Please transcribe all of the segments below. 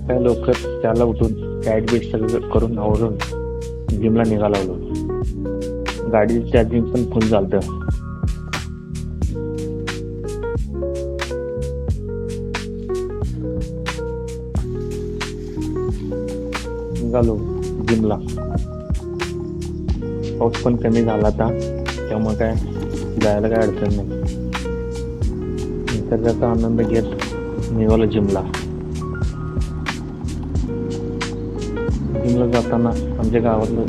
सकाळी लवकर 4ला उठून डाएट बीट सगळं करून आवरून जिमला निघालो. गाडी चार्जिंग पण फुल झालतं. निघालो जिमला. पाऊस पण कमी झाला आता, त्यामुळे काय जायला काय अडचण नाही. निसर्गाचा आनंद घेत निघालो जिमला. जिमला जाताना आमच्या गावातलं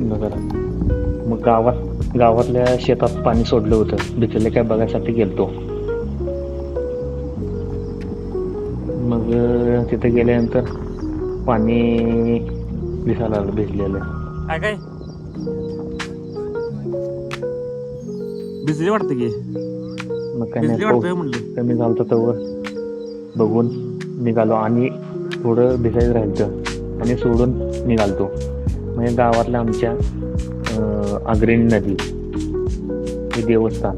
नगर, मग गावातल्या शेतात पाणी सोडलं होतं. बिचले काय बघायसाठी गेलतो. मग तिथे गेल्यानंतर पाणी दिसायला लागलं भिजलेलं. काय भिजले वाटतं की मग काय नाही, पाऊस म्हणलं कमी झालं तर बघून निघालो. आणि थोडं भिजायचं राहिलं आणि सोडून निघालतो. म्हणजे गावातल्या आमच्या अग्रणी नदी, हे देवस्थान.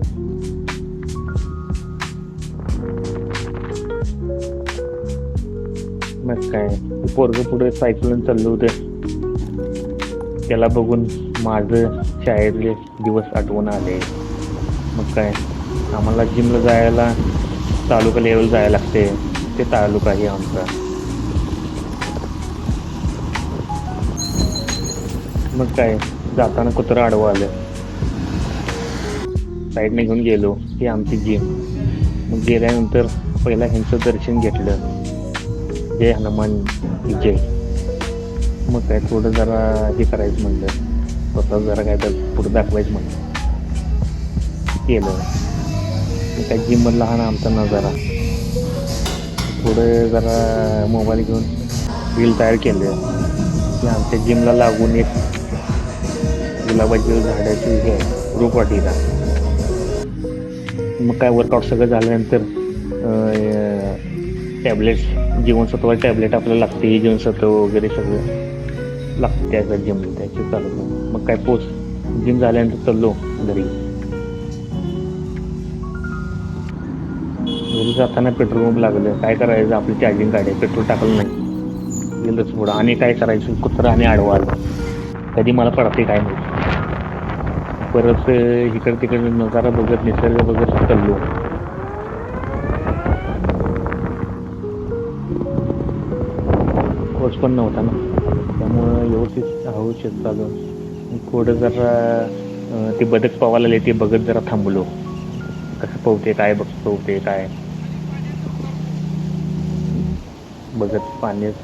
मग काय पोरग पुढे सायकलून चाललं होतं. त्याला बघून माझं शाळेतले दिवस आठवण आले. मग काय आम्हाला जिमला जायला तालुका लेवल जायला लागते. ते तालुका आहे आमचा. मग काय जाताना कुत्रं आडवं आलं. साईडने घेऊन गेलो. ही आमची जिम. मग गेल्यानंतर पहिला ह्यांचं दर्शन घेतलं. जय हनुमान जय. मग काय थोडं जरा हे करायचं म्हणलं, स्वतः जरा काय तर पुढं दाखवायचं म्हणलं, केलं. मग काय जिम मधला हा ना आमचा नजारा. थोडं जरा मोबाईल घेऊन रील तयार केलं की आमच्या जिमला लागून एक गुलाबाची झाडाची हे आहे, रोपवाटिका. मग काय वर्कआउट सगळं झाल्यानंतर टॅबलेट्स, जीवनसत्व टॅबलेट आपल्याला लागते. जीवनसत्व वगैरे सगळं लागते त्याच्या जिमला, त्याचे चालू. मग काय जिम झाल्यानंतर चाललो घरी. घरी जाताना पेट्रोल पंप लागलं. काय करायचं, आपली चार्जिंग गाडी, पेट्रोल टाकलं नाही. गेलंच पुढं. आणि काय करायचं, कुत्रा आणि आडवा आलं. कधी मला पडते काय नाही. परत इकडे तिकडे नजारा बघत, निसर्ग बघत चाललो. पाऊस पण नव्हता ना, त्यामुळं व्यवस्थित हळूच चालू. थोडं जरा ते बदक पवायला आले, ते बघत जरा थांबलो. कसं पोहते काय, पोहते काय बघत, पाण्याच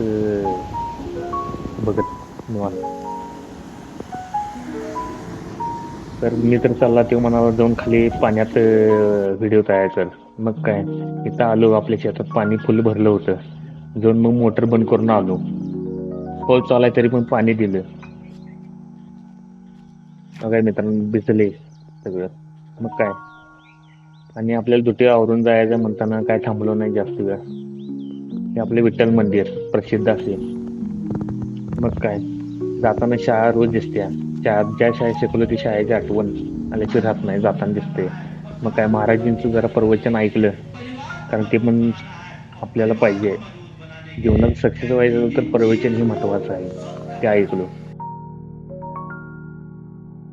बघत निवांत. तर मी तर चालला, तो म्हणाला जाऊन खाली पाण्यात व्हिडिओ तयार कर. मग काय इथं आलो, आपल्या शेतात पाणी फुल भरलं होतं. जाऊन मग मोटर बंद करून आलो. पाऊस चालू आहे तरी पण पाणी दिलं. मग काय मित्रांनो भिजले सगळं. मग काय आणि आपल्याला दुटे आवरून जायचं म्हणताना काय थांबलो नाही जास्त वेळ. हे आपले विठ्ठल मंदिर प्रसिद्ध असे. मग काय जाताना शाळा रोज दिसते. ज्या शाळेत शिकवलं ती शाळेची आठवण आल्याची राहत नाही, जाताना दिसते. मग काय महाराजांचं जरा प्रवचन ऐकलं, कारण ते पण आपल्याला पाहिजे. जीवनात सक्सेस व्हायचं तर प्रवचन हे महत्वाचं आहे. ते ऐकलो.